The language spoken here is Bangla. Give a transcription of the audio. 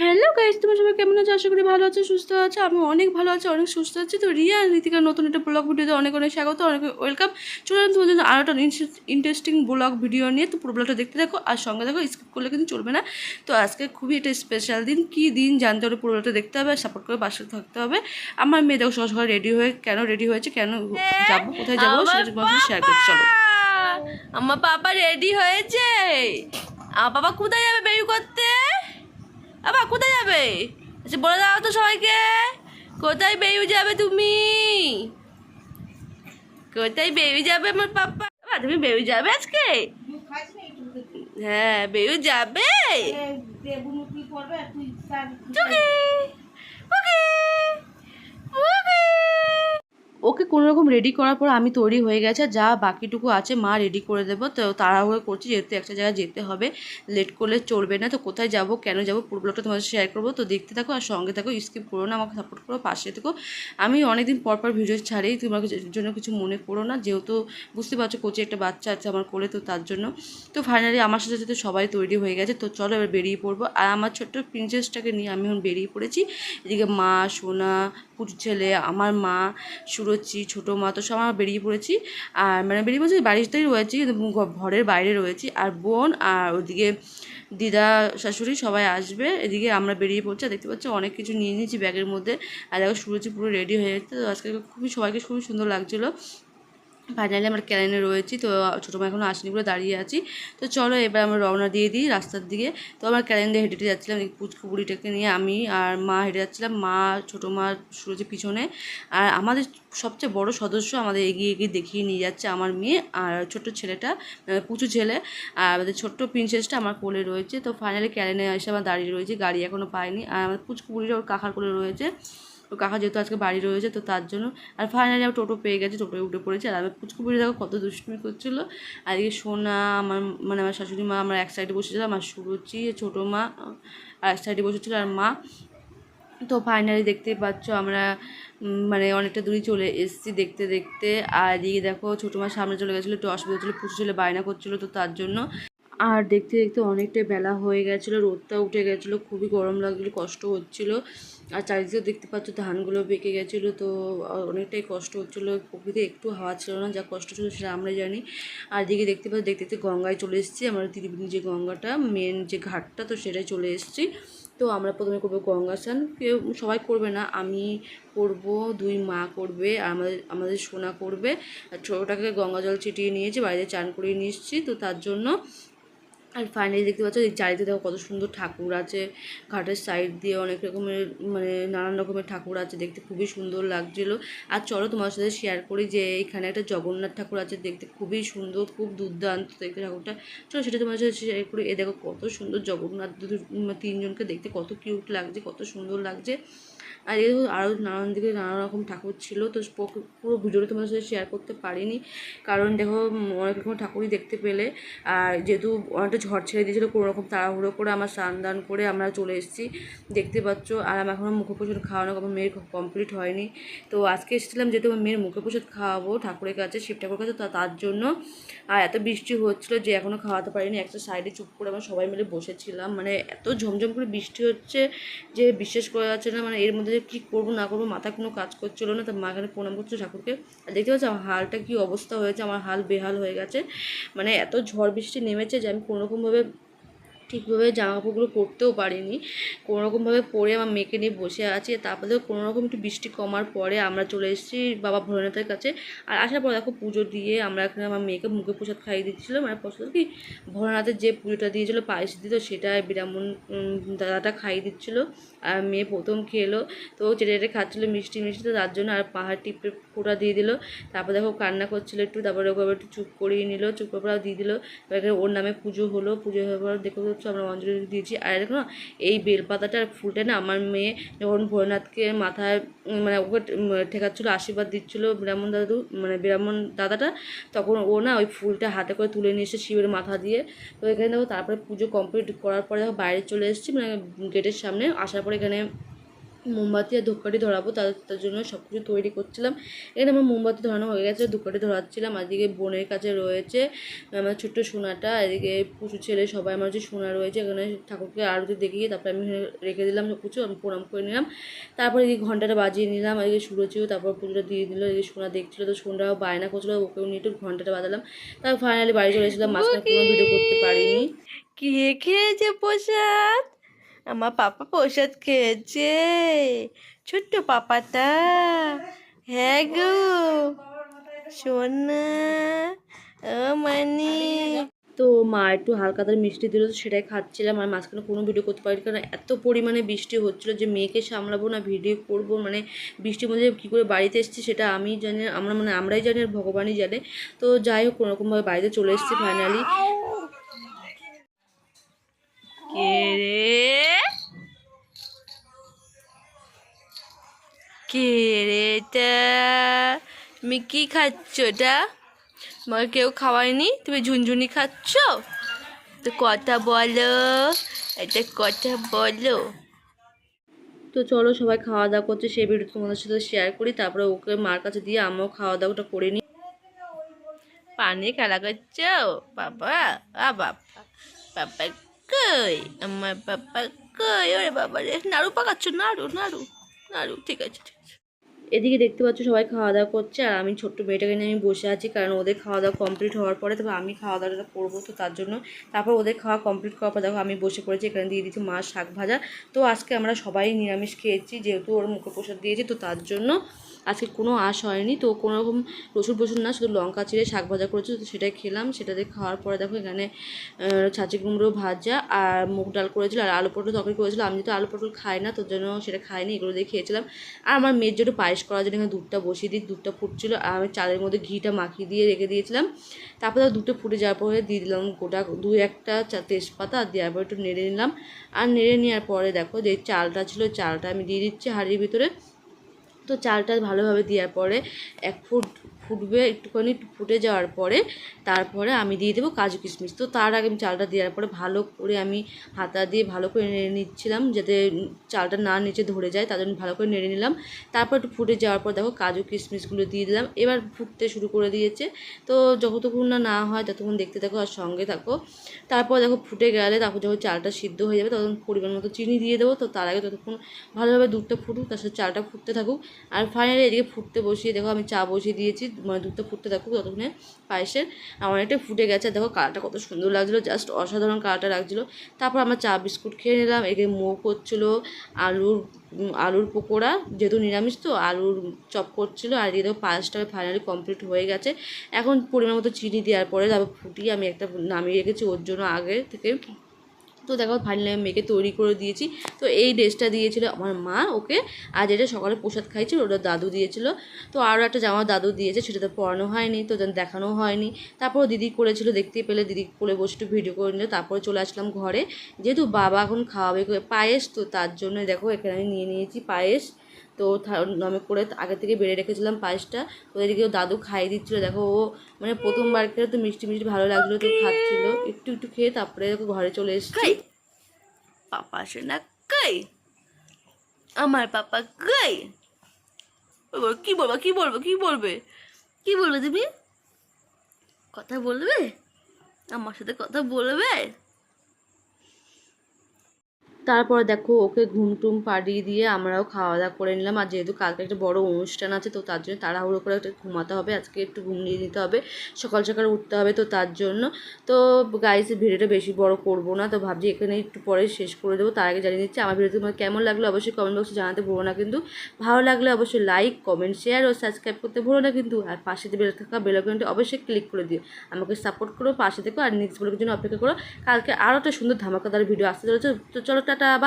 হ্যালো গাইস, তোমরা সবাই কেমন আছো? আশা করি ভালো আছো, সুস্থ আছো। আমি অনেক ভালো আছি, অনেক সুস্থ আছি। তো রিয়া আর ঋতিকার নতুন একটা ব্লগ ভিডিওতে অনেক অনেক স্বাগত, অনেক ওয়েলকাম। চলুন তোমার জন্য আরও একটা ইন্টারেস্টিং ব্লগ ভিডিও নিয়ে। তো পুরো ব্লগটা দেখতে দেখো আর সঙ্গে দেখো, স্কিপ করলে কিন্তু চলবে না। তো আজকে খুবই একটা স্পেশাল দিন। কী দিন জানতে হলে পুরো ব্লগটা দেখতে হবে আর সাপোর্ট করে পাশে থাকতে হবে। আমার মেয়ে দেখো সকাল সকাল রেডি হয়ে কেন রেডি হয়েছে, কেন যাবো, কোথায় যাবো সেটা তোমার সাথে শেয়ার করতে চলো। আমার পাপা রেডি হয়েছে। আমার পাপা কোথায় যাবে বেবি করতে? বাবা কোথায় যাবে? আচ্ছা বলে দাও তো সবাইকে, কোথায় বেবি যাবে তুমি? কোথায় বেবি যাবে আমার পাপা? বাবা তুমি বেবি যাবে আজকে? হ্যাঁ বেবি যাবে। চুকি ওকে ওকে। ওকে কোনোরকম রেডি করার পর আমি তৈরি হয়ে গেছে, যা বাকিটুকু আছে মা রেডি করে দেবো। তো তাড়াহুড়ো করছি যেহেতু একটা জায়গায় যেতে হবে, লেট করলে চলবে না। তো কোথায় যাব, কেন যাব, পুরো ব্লগটা তোমাদের শেয়ার করবো। তো দেখতে থাকো আর সঙ্গে থাকো, স্কিপ করো না, আমাকে সাপোর্ট করো, পাশে থেকো। আমি অনেকদিন পর পর ভিডিও ছাড়ি, তোমার জন্য কিছু মনে করো না, যেহেতু বুঝতে পারছো কোচে একটা বাচ্চা আছে আমার কোলে, তো তার জন্য। তো ফাইনালি আমার সাথে সাথে সবাই তৈরি হয়ে গেছে। তো চলো এবার বেরিয়ে পড়বো। আর আমার ছোট্ট প্রিন্সেসটাকে নিয়ে আমি এখন বেরিয়ে পড়েছি। এদিকে মা, সোনা, পুটু ছেলে, আমার মা, সুরচি, ছোটো মা, তো সব আমরা বেরিয়ে পড়েছি। আর মানে বেরিয়ে পড়েছি, বাড়িতেই রয়েছি কিন্তু ঘরের বাইরে রয়েছি। আর বোন আর ওদিকে দিদা শাশুড়ি সবাই আসবে। এদিকে আমরা বেরিয়ে পড়ছি। আর দেখতে পাচ্ছি অনেক কিছু নিয়ে নিয়েছি ব্যাগের মধ্যে। আর দেখো সুরচি পুরো রেডি হয়ে গেছে। তো আজকে সবাইকে খুবই সুন্দর লাগছিলো। ফাইনালি আমরা ক্যালেনে রয়েছি। তো ছোটো মা এখনও আসেনি বলে দাঁড়িয়ে আছি। তো চলো এবার আমরা রওনা দিয়ে দিই রাস্তার দিকে। তো আমরা ক্যালেন দিয়ে হেঁটে হেঁটে যাচ্ছিলাম, পুচকু বুড়িটাকে নিয়ে আমি আর মা হেঁটে যাচ্ছিলাম, মা ছোটো মা সুরজের পিছনে। আর আমাদের সবচেয়ে বড় সদস্য আমাদের এগিয়ে এগিয়ে দেখিয়ে নিয়ে যাচ্ছে আমার মেয়ে আর ছোট্ট ছেলেটা, পুচু ছেলে। আর আমাদের ছোট্ট প্রিন্সেসটা আমার কোলে রয়েছে। তো ফাইনালি ক্যালেনে এসে আমার দাঁড়িয়ে রয়েছে, গাড়ি এখনও পাইনি। আর আমাদের পুচকু বুড়িটা ওর কাকার কোলে রয়েছে। তো কাকা যেহেতু আজকে বাড়ি রয়েছে তো তার জন্য। আর ফাইনালি আমার টোটো পেয়ে গেছে, টোটোয় উঠে পড়েছে। আর আমি পুচকু বুড়ি দেখো কত দুষ্টুমি করছিলো। আর এদিকে সোনা, আমার মানে আমার শাশুড়ি মা, আমরা এক সাইডে বসেছিলাম, আর সুরুচি ছোটো মা আর এক সাইডে বসেছিল, আর মা। তো ফাইনালি দেখতেই পাচ্ছ আমরা মানে অনেকটা দূরই চলে এসেছি দেখতে দেখতে। আর এদিকে দেখো ছোটো মা সামনে চলে গেছিলো, একটু অসুবিধা হচ্ছিলো, পুচু ছেলে বায়না করছিলো, তো তার জন্য। আর দেখতে দেখতে অনেকটাই বেলা হয়ে গেছিলো, রোদটা উঠে গেছিলো, খুবই গরম লাগছিলো, কষ্ট হচ্ছিলো। আর চারিদিকে দেখতে পাচ্ছ ধানগুলো বেঁকে গেছিলো, তো অনেকটাই কষ্ট হচ্ছিলো। প্রকৃতি একটু হাওয়া ছিল না, যা কষ্ট ছিল সেটা আমরা জানি। আর এদিকে দেখতে পাচ্ছি দেখতে দেখতে গঙ্গায় চলে এসেছি, আমরা ত্রিবেণী যে গঙ্গাটা মেন যে ঘাটটা, তো সেটাই চলে এসেছি। তো আমরা প্রথমে করবো গঙ্গা স্নান। কেউ সবাই করবে না, আমি করব, দুই মা করবে, আর আমাদের সোনা করবে। আর ছোটোটাকে গঙ্গা জল ছিটিয়ে নিয়েছি, বাড়িতে চান করিয়ে নিয়ে এসেছি, তো তার জন্য। আর ফাইনালি দেখতে পাচ্ছ এই চারিদিকে দেখো কত সুন্দর ঠাকুর আছে, ঘাটের সাইড দিয়ে অনেক রকমের মানে নানান রকমের ঠাকুর আছে, দেখতে খুবই সুন্দর লাগছিলো। আর চলো তোমার সাথে শেয়ার করি যে এখানে একটা জগন্নাথ ঠাকুর আছে, দেখতে খুবই সুন্দর, খুব দুর্দান্ত দেখতে ঠাকুরটা। চলো সেটা তোমার সাথে শেয়ার করি। এ দেখো কত সুন্দর জগন্নাথ, তিনজনকে দেখতে কত কিউট লাগছে, কত সুন্দর লাগছে। আর এই আরও নানান দিকে নানা রকম ঠাকুর ছিল, তো পুরো ভিডিওটা তোমাদের সাথে শেয়ার করতে পারিনি, কারণ দেখো অনেক রকম ঠাকুরই দেখতে পেলে। আর যেহেতু অনেকটা ঝড় ছেড়ে দিয়েছিলো, কোনো রকম তাড়াহুড়ো করে আমার স্নান দান করে আমরা চলে এসেছি, দেখতে পাচ্ছ। আর আমার এখনও মুখপ্রসাদ খাওয়ানো আমার মেয়ের কমপ্লিট হয়নি। তো আজকে এসেছিলাম যেহেতু আমার মেয়ের মুখপ্রসাদ খাওয়াবো ঠাকুরের কাছে, শিব ঠাকুরের কাছে, তার জন্য। আর এত বৃষ্টি হচ্ছিলো যে এখনও খাওয়াতে পারিনি। একটা সাইডে চুপ করে আমরা সবাই মিলে বসেছিলাম, মানে এত ঝমঝম করে বৃষ্টি হচ্ছে যে বিশ্বাস করা যাচ্ছে না। মানে এর মধ্যে যে কী করবো না করবো মাথায় কোনো কাজ করছিলো না। তো মা এখানে প্রণাম করছে ঠাকুরকে। আর দেখতে পাচ্ছি আমার হালটা কী অবস্থা হয়েছে, আমার হাল বেহাল হয়ে গেছে। মানে এত ঝড় বৃষ্টি নেমেছে যে আমি কোনোরকমভাবে ঠিকভাবে জামা কাপড়গুলো পরতেও পারিনি, কোনোরকমভাবে পরে আমার মেয়েকে নিয়ে বসে আছি। তারপরে কোনোরকম একটু বৃষ্টি কমার পরে আমরা চলে এসেছি বাবা ভোলেনাথের কাছে। আর আসার পর দেখো পুজো দিয়ে আমরা এখানে আমার মেয়েকে মুখে প্রসাদ খাইয়ে দিচ্ছিলো, মানে প্রসাদ কি ভোলেনাথের যে পুজোটা দিয়েছিলো পায়েস দিত, সেটা ব্রাহ্মণ দাদাটা খাইয়ে দিচ্ছিলো। আর মেয়ে প্রথম খেলো, তো চেটে চেটে খাচ্ছিলো মিষ্টি মিষ্টি, তো তার জন্য আর পাহাড় টিপে ফোঁটা দিয়ে দিল। তারপর দেখো কান্না করছিলো একটু, তারপরে ওকে একটু চুপ করিয়ে নিল, চুপ করাও দিয়ে দিল। এবার ওর নামে পুজো হলো, পুজো হওয়ার পর দেখো আমরা অঞ্জলি দিয়েছি। আর দেখো না এই বেলপাতাটার ফুলটা না আমার মেয়ে যখন ভোলেনাথকে মাথায় মানে ওকে ঠেকাচ্ছিলো, আশীর্বাদ দিচ্ছিলো ব্রাহ্মণ দাদু, মানে ব্রাহ্মণ দাদাটা, তখন ও না ওই ফুলটা হাতে করে তুলে নিয়ে এসে শিবের মাথা দিয়ে। তো এখানে দেখো তারপরে পুজো কমপ্লিট করার পরে দেখো বাইরে চলে এসেছি, মানে গেটের সামনে আসার পরে এখানে মোমবাতি আর ধূপকাঠি ধরাবো, তার জন্য সব কিছু তৈরি করছিলাম। এখানে আমার মোমবাতি ধরানো হয়ে গেছে, ধূপকাঠি ধরাচ্ছিলাম। আর এদিকে বোনের কাছে রয়েছে আমার ছোট্ট সোনাটা, এদিকে পুচু ছেলে সবাই আমার হচ্ছে সোনা রয়েছে। এখানে ঠাকুরকে আরতি দেখিয়ে তারপরে আমি রেখে দিলাম সব কিছু, আমি প্রণাম করে নিলাম। তারপরে এদিকে ঘন্টাটা বাজিয়ে নিলাম, এদিকে সুরজিও তারপর পুজোটা দিয়ে দিল। এদিকে সোনা দেখছিলো, তো সোনাটাও বায়না করছিলো, ওকেও নিয়ে একটু ঘন্টাটা বাজালাম। তারপর ফাইনালি বাড়ি চলে এসেছিলাম, মাঝখানে কোনো ভিডিও করতে পারিনি। কে খেয়েছে প্রসাদ? আমার পাপা প্রসাদ খেয়েছে, ছোট্ট পাপাটা। হ্যাঁ গো সোনা, ও মানে তো মা একটু হালকা তার মিষ্টি দিল, তো সেটাই খাচ্ছিলাম। আর মাঝখানে কোনো ভিডিও করতে পারি, কারণ এত পরিমাণে বৃষ্টি হচ্ছিলো যে মেয়েকে সামলাবো না ভিডিও করব, মানে বৃষ্টির মধ্যে কী করে বাড়িতে এসেছি সেটা আমি জানি, আমরাই জানি আর ভগবানই জানে। তো যাই হোক কোনোরকমভাবে বাড়িতে চলে এসেছি ফাইনালি। কে রে, কে রে এটা? তুমি কি খাচ্ছ এটা? তোমাকে কেউ খাওয়ায়নি, তুমি ঝুনঝুনি খাচ্ছ? তো কথা বলো, একটা কথা বলো। তো চলো সবাই খাওয়া দাওয়া করছে, সেই ভিডিও তোমাদের সাথে শেয়ার করি। তারপরে ওকে মার কাছে দিয়ে আমিও খাওয়া দাওয়াটা করে নিই। পানি খেলা করছো বাবা? বাবা, বাবা কই? আমার বাবা কই? ওরে বাবা রে, নাড়ু পাকাচ্ছ? নাড়ু নাড়ু নাড়ু, ঠিক আছে ঠিক আছে। এদিকে দেখতে পাচ্ছ সবাই খাওয়া দাওয়া করছে, আর আমি ছোট্ট মেয়েটাকে নিয়ে আমি বসে আছি, কারণ ওদের খাওয়া দাওয়া কমপ্লিট হওয়ার পরে তারপর আমি খাওয়া দাওয়াটা করবো, তো তার জন্য। তারপর ওদের খাওয়া কমপ্লিট করার পর দেখো আমি বসে পড়েছি, এখানে দিয়ে দিচ্ছি মাছ শাক ভাজা। তো আজকে আমরা সবাই নিরামিষ খেয়েছি, যেহেতু ওর মুখে প্রসাদ দিয়েছি, তো তার জন্য আজকে কোনো আঁশ হয়নি। তো কোনো রকম রসুন না, শুধু লঙ্কা চিড়ে শাক ভাজা করেছি, তো সেটাই খেলাম। সেটাতে খাওয়ার পরে দেখো এখানে ছাঁচি কুমড়ো ভাজা আর মুগ ডাল করেছিল, আর আলু পটল তরকারি করেছিল। আমি যেহেতু আলু পটল খাই না, তোর জন্য সেটা খাইনি, এগুলো দিয়ে খেয়েছিলাম। আর আমার মেয়ের জন্য পায়েস করার জন্য এখানে দুধটা বসিয়ে দিই, দুধটা ফুটছিল, আর আমি চালের মধ্যে ঘিটা মাখিয়ে দিয়ে রেখে দিয়েছিলাম। তারপরে দুধটা ফুটে যাওয়ার পরে দিয়ে দিলাম গোটা একটা তেজপাতা, আর দেওয়ার পর একটু নেড়ে নিলাম। আর নেড়ে নেওয়ার পরে দেখো যে চালটা ছিল, চালটা আমি দিয়ে দিচ্ছি হাঁড়ির ভিতরে। তো চালটা ভালোভাবে দেওয়ার পরে ফুটবে একটুখানি, ফুটে যাওয়ার পরে তারপরে আমি দিয়ে দেবো কাজু কিশমিশ। তো তার আগে আমি চালটা দেওয়ার পরে ভালো করে আমি হাতা দিয়ে ভালো করে নেড়ে নিচ্ছিলাম, যাতে চালটা না নিচে ধরে যায়, তার জন্য ভালো করে নেড়ে নিলাম। তারপর একটু ফুটে যাওয়ার পর দেখো কাজু কিশমিশগুলো দিয়ে দিলাম, এবার ফুটতে শুরু করে দিয়েছে। তো যতক্ষণ না হয় ততক্ষণ দেখতে থাকো আর সঙ্গে থাকো। তারপর দেখো ফুটে গেলে, তারপর যখন চালটা সিদ্ধ হয়ে যাবে তখন পরিমাণ মতো চিনি দিয়ে দেবো। তো তার আগে ততক্ষণ ভালোভাবে দুধটা ফুটুক, তার সাথে চালটা ফুটতে থাকুক। আর ফাইনালি এদিকে ফুটতে বসিয়ে দেখো আমি চা বসিয়ে দিয়েছি, মানে দুধটা ফুটতে থাকুক ততক্ষণে পায়েসের অনেকটা ফুটে গেছে। দেখো কালারটা কত সুন্দর লাগছিলো, জাস্ট অসাধারণ কালারটা লাগছিলো। তারপর আমরা চা বিস্কুট খেয়ে নিলাম। এদিকে মুগ হচ্ছিলো, আলুর পকোড়া, যেহেতু নিরামিষ তো আলুর চপ করছিলো। আর এদিকে দেখো পায়েসটা ফাইনালি কমপ্লিট হয়ে গেছে। এখন পরিমাণ মতো চিনি দেওয়ার পরে তারপর ফুটিয়ে আমি একটা নামিয়ে রেখেছি ওর জন্য আগে থেকে। তো দেখো ফাইনালি আমি মেয়েকে তৈরি করে দিয়েছি। তো এই ড্রেসটা দিয়েছিল আমার মা ওকে, আর যেটা সকালে প্রসাদ খাইছিল ওটা দাদু দিয়েছিল। তো আরও একটা জামা দাদু দিয়েছে, সেটা তো পরানো হয়নি, তো দেখানো হয়নি। তারপর দিদি করেছিল, দেখতেই পেলে, দিদি করে বসে একটু ভিডিও করে নিল। তারপরে চলে আসলাম ঘরে, যেহেতু বাবা এখন খাওয়াবে পায়েস, তো তার জন্য দেখো এখানে আমি নিয়ে নিয়েছি পায়েস। তো আমি করে আগে থেকে বেড়ে রেখেছিলাম পায়েসটা। তো এদিকেও দাদু খাইয়ে দিচ্ছিলো। দেখো ও মানে প্রথমবার খেলে তো মিষ্টি মিষ্টি ভালো লাগছিলো, তো খাচ্ছিলো একটু একটু খেয়ে। তারপরে দেখো ঘরে চলে এসেছি। পাপা শোনা কই? আমার পাপা কই? কি বলবো কি বলবো কি বলবে? কি বলবে তুমি? কথা বলবে? আমার সাথে কথা বলবে? তারপরে দেখো ওকে ঘুম টুম পাড়িয়ে দিয়ে আমরাও খাওয়া দাওয়া করে নিলাম। আর যেহেতু কালকে একটা বড় অনুষ্ঠান আছে, তো তার জন্য তাড়াহুড়ো করে একটা ঘুমাতে হবে, আজকে একটু ঘুমিয়ে নিতে হবে, সকাল সকাল উঠতে হবে, তো তার জন্য। তো গাইস ভিডিওটা বেশি বড় করব না, তো ভাবছি এখানে একটু পরে শেষ করে দেবো। তার আগে জানিয়ে দিচ্ছি আমার ভিডিও তোমার কেমন লাগলো অবশ্যই কমেন্ট বক্সে জানাতে ভুলো না কিন্তু। ভালো লাগলে অবশ্যই লাইক কমেন্ট শেয়ার ও সাবস্ক্রাইব করতে ভুলো না কিন্তু। আর পাশে বেল থাকা বেল আইকনটি অবশ্যই ক্লিক করে দিও, আমাকে সাপোর্ট করো, পাশে থেকো, আর নেক্সট ব্লগের জন্য অপেক্ষা করো। কালকে আরও একটা সুন্দর ধামাকাদার ভিডিও আসতে চলেছে। তো চলো টাটা, বা